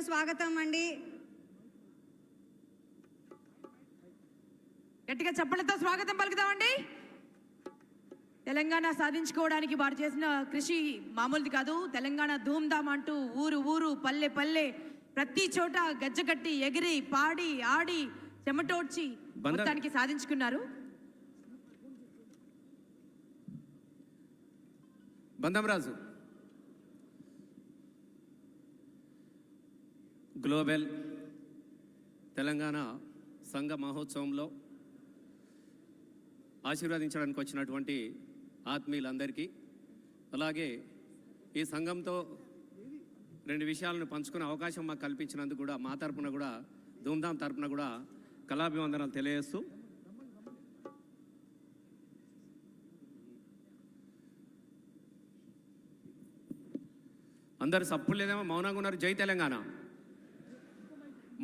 స్వాగతం అండి. గట్టిగా చప్పట్లతో స్వాగతం పలుకుతామండి. తెలంగాణ సాధించుకోవడానికి వారు చేసిన కృషి మామూలుది కాదు. తెలంగాణ ధూమ్ధామ్ అంటూ ఊరు ఊరు పల్లె పల్లె ప్రతి చోట గజ్జగట్టి ఎగిరి పాడి ఆడి చెమటోడ్చి మొత్తానికి సాధించుకున్నారు. బంధంరాజు గ్లోబల్ తెలంగాణ సంఘ మహోత్సవంలో ఆశీర్వదించడానికి వచ్చినటువంటి ఆత్మీయులందరికీ, అలాగే ఈ సంఘంతో రెండు విషయాలను పంచుకునే అవకాశం మాకు కల్పించినందుకు కూడా మా తరపున కూడా ధూమ్ధామ్ తరపున కూడా కళాభివందనాలు తెలియజేస్తూ, అందరు సప్పుడు లేదేమో మౌనంగా ఉన్నారు. జై తెలంగాణ.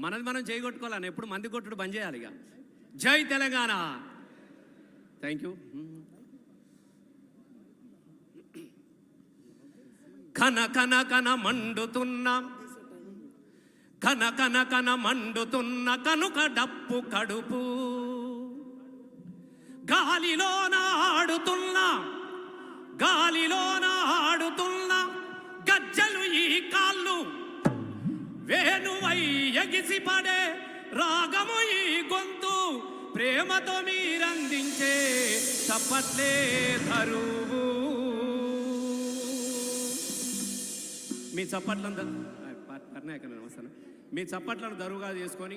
మనది మనం జై కొట్టుకోవాలని, ఎప్పుడు మంది కొట్టుడు బంద్ చేయాలి. ఇక జై తెలంగాణ. Thank you. కన కన కన మండుతున్నాం, కన కన కన మండుతున్న కనుక డప్పు కడుపు, గాలిలోన ఆడుతున్నా గాలిలోన ఆడుతున్నా గజ్జలు ఈ కాళ్ళు, వేణువై ఎగిసిపడే రాగము ఈ గొంతు, ప్రేమతో మీరందించే చప్పట్లే ధరువు. మీ చప్పట్లను నమస్తే మీ చప్పట్లను దరువుగా చేసుకొని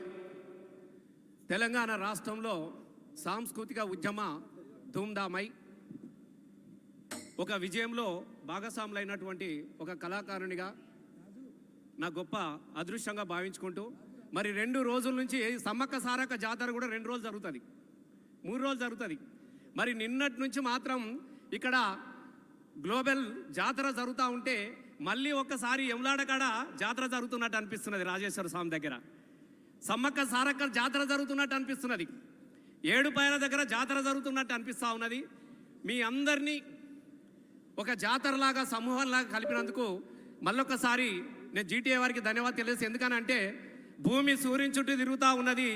తెలంగాణ రాష్ట్రంలో సాంస్కృతిక ఉద్యమ ధూమ్ధామై ఒక విజయంలో భాగస్వాములైనటువంటి ఒక కళాకారునిగా నా గొప్ప అదృష్టంగా భావించుకుంటూ, మరి 2 రోజుల నుంచి సమ్మక్క సారక్క జాతర కూడా 2 రోజులు జరుగుతుంది, 3 రోజులు జరుగుతుంది. మరి నిన్నటి నుంచి మాత్రం ఇక్కడ గ్లోబల్ జాతర జరుగుతూ ఉంటే మళ్ళీ ఒక్కసారి ఎమ్లాడ కాడ జాతర జరుగుతున్నట్టు అనిపిస్తున్నది. రాజేశ్వర స్వామి దగ్గర సమ్మక్క సారక్క జాతర జరుగుతున్నట్టు అనిపిస్తున్నది. ఏడుపాయల దగ్గర జాతర జరుగుతున్నట్టు అనిపిస్తూ ఉన్నది. మీ అందరినీ ఒక జాతరలాగా సమూహంలాగా కలిపినందుకు మళ్ళొక్కసారి నేను జీటీఏ వారికి ధన్యవాదాలు తెలియజేసి, ఎందుకనంటే భూమి సూర్యుని చుట్టూ తిరుగుతూ ఉన్నది,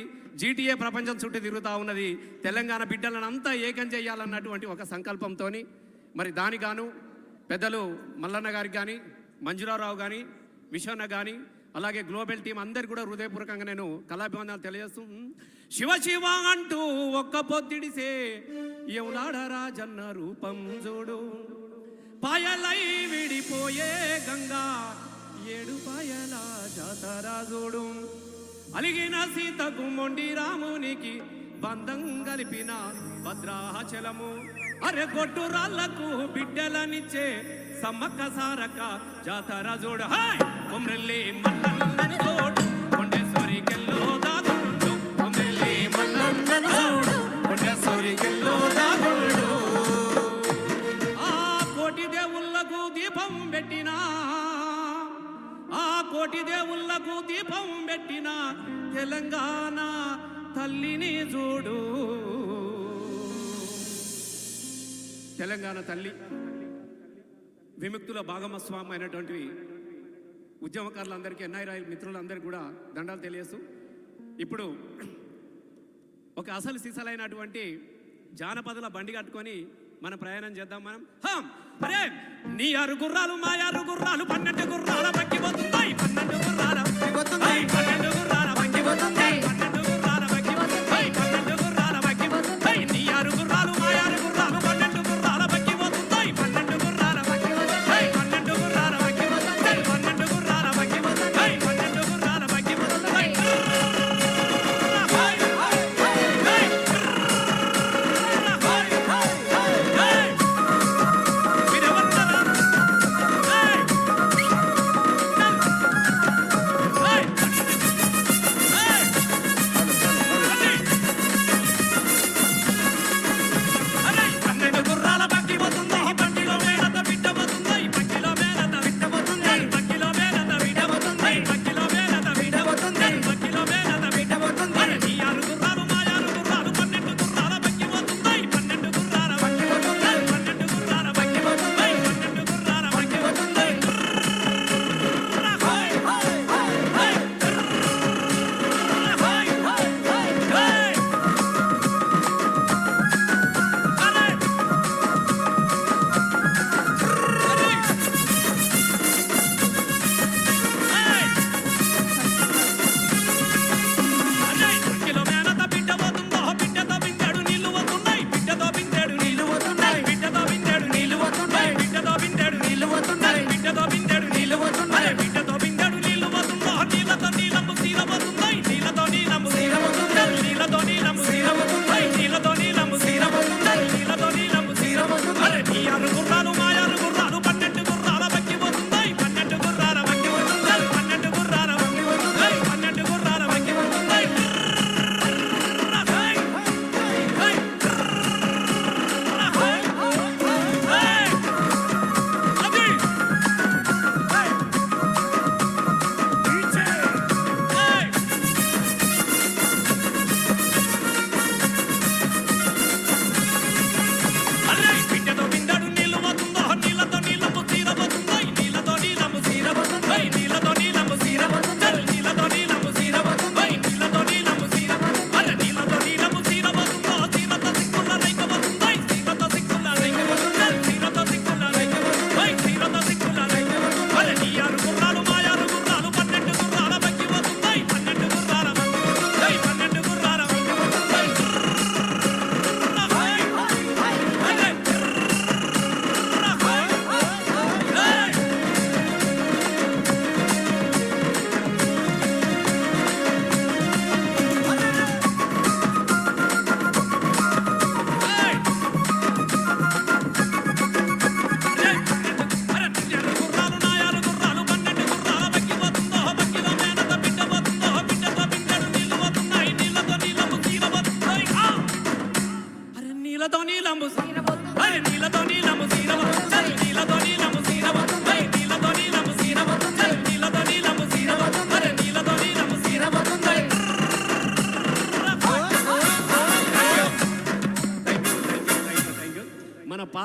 జీటీఏ ప్రపంచం చుట్టూ తిరుగుతూ ఉన్నది. తెలంగాణ బిడ్డలను అంతా ఏకం చేయాలన్నటువంటి ఒక సంకల్పంతో మరి దానిగాను పెద్దలు మల్లన్న గారికి కానీ, మంజురారావు కానీ, విశ్వన్న కానీ, అలాగే గ్లోబల్ టీం అందరికి కూడా హృదయపూర్వకంగా నేను కళాభివందనాలు తెలియజేస్తూ, శివ శివ అంటూ ఒక్క పొద్దిడిసే ఎవలాడ రాజన్న రూపం చూడు, పాయలై విడిపోయే గంగా ఏడు పాయల జాతర చూడు, అలిగిన సీతకు మొండి రామునికి బంధం కలిపిన భద్రాచలము, అరే గొడ్డు రాళ్లకు బిడ్డలనిచ్చే సమ్మక్క సారక్క జాతర చూడు, కొమ్రెల్లి మల్లన్నని చూడు, కొండేశ్వరికెల్లో దాగుండు, కొమ్రెల్లి మల్లన్నని చూడు, కొండేశ్వరికెల్లో దాగుండు. ఆ కోటి దేవుళ్ళకు దీపం పెట్టినా, ఆ కోటి దేవుళ్ళకు దీపం పెట్టిన తెలంగాణ తల్లిని చూడు. తెలంగాణ తల్లి విముక్తుల భాగమస్వామి అయినటువంటి ఉద్యమకారులందరికీ, ఎన్ఐ మిత్రులందరికీ కూడా దండాలు తెలియజేస్తూ, ఇప్పుడు ఒక అసలు సిసలైనటువంటి జానపదుల బండి కట్టుకొని మన ప్రయాణం చేద్దాం. మనం అరే నీ 6 గుర్రాలు మా 6 గుర్రాలు 12 గుర్రాల బగ్గిపోతున్నాయి, 12 గుర్రాల బగ్గిపోతున్నాయి, 12 గుర్రాల బగ్గిపోతున్నాయి, 12 గుర్రాల బగ్గిపోతున్నాయి, 12 గుర్రాల బగ్గిపోతున్నాయి, నీ 6 గుర్రాలు మా 6 గుర్రాలు 12 గుర్రాల బగ్గిపోతున్నాయి, 12 గుర్రాల బగ్గిపోతున్నాయి, 12 గుర్రాల బగ్గిపోతున్నాయి, 12 గుర్రాల బగ్గిపోతున్నాయి, 12 గుర్రాల బగ్గిపోతున్నాయి.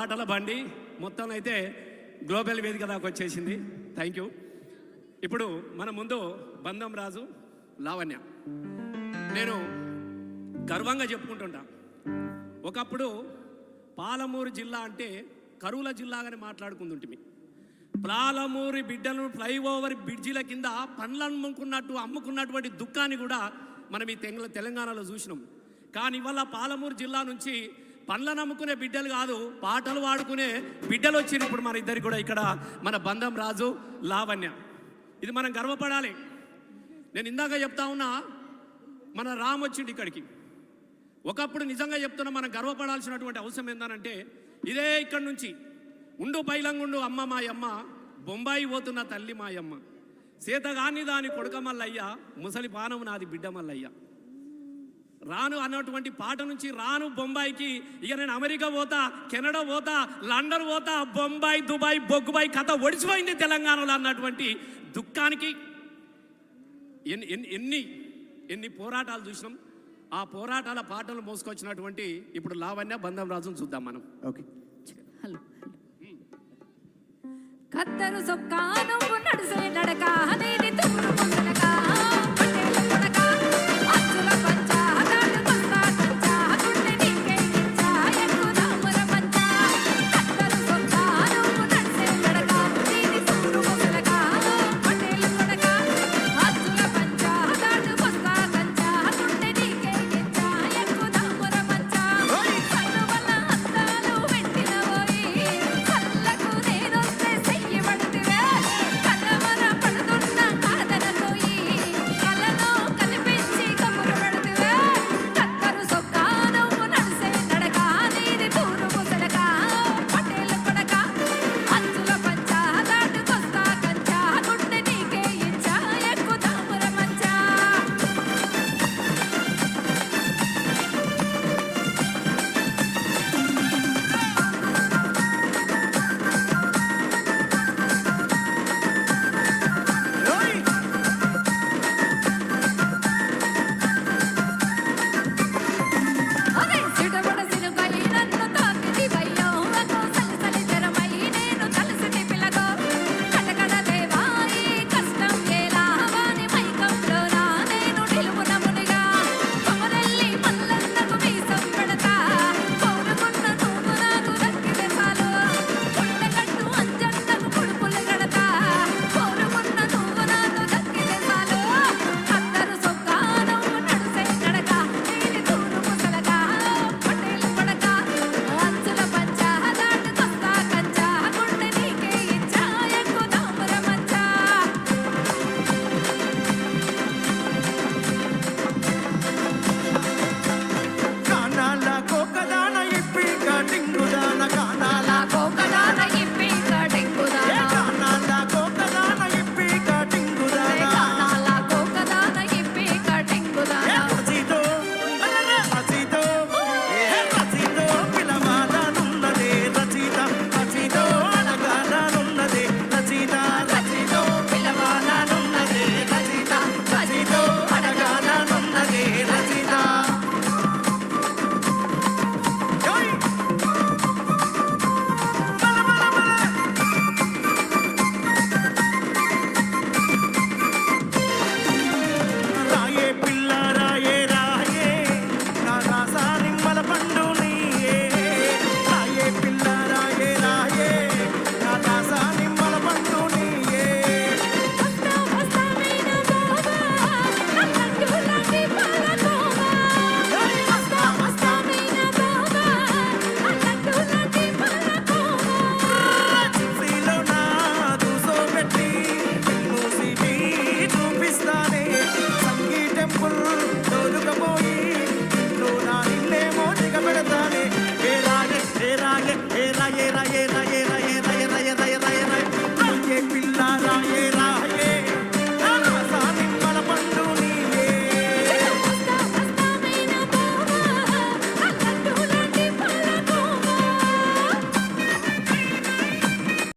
పాటల బండి మొత్తం అయితే గ్లోబల్ వేదిక దాకా వచ్చేసింది. Thank you. ఇప్పుడు మన ముందు బంధం రాజు లావణ్య. నేను గర్వంగా చెప్పుకుంటుంటా, ఒకప్పుడు పాలమూరు జిల్లా అంటే కరువుల జిల్లాగానే మాట్లాడుకుంటుంటిమి. పాలమూరు బిడ్డలను ఫ్లైఓవర్ బ్రిడ్జిల కింద పండ్లను అమ్ముకున్నటువంటి దుఃఖాన్ని కూడా మనం ఈ తెలంగాణలో చూసినాం. కానీ ఇవాళ పాలమూరు జిల్లా నుంచి పండ్లను అమ్ముకునే బిడ్డలు కాదు, పాటలు పాడుకునే బిడ్డలు వచ్చింది ఇప్పుడు మన ఇద్దరికి కూడా. ఇక్కడ మన బంధం రాజు లావణ్య, ఇది మనం గర్వపడాలి. నేను ఇందాక చెప్తా ఉన్నా, మన రామ్ వచ్చిండు ఇక్కడికి. ఒకప్పుడు నిజంగా చెప్తున్నా, మనం గర్వపడాల్సినటువంటి అవసరం ఏందనంటే, ఇదే ఇక్కడి నుంచి ఉండు పైలంగుండు అమ్మ మాయమ్మ, బొంబాయి పోతున్న తల్లి మాయమ్మ, సీతగాని దాని కొడుక మల్లయ్య, ముసలి పానం నాది బిడ్డ మల్లయ్య. రాను అన్నటువంటి పాట నుంచి రాను బొంబాయికి, ఇక నేను అమెరికా పోతా, కెనడా పోతా, లండన్ పోతా, బొంబాయి దుబాయ్ బొగ్గుబాయి కథ ఒడిచిపోయింది తెలంగాణలో అన్నటువంటి దుఃఖానికి ఎన్ని పోరాటాలు చూసినాం. ఆ పోరాటాల పాటలు మోసుకొచ్చినటువంటి ఇప్పుడు లావణ్య బంధం రాజును చూద్దాం మనం. Okay, hello. కత్తరు సొక్కా నువ్వు నడుసే నడక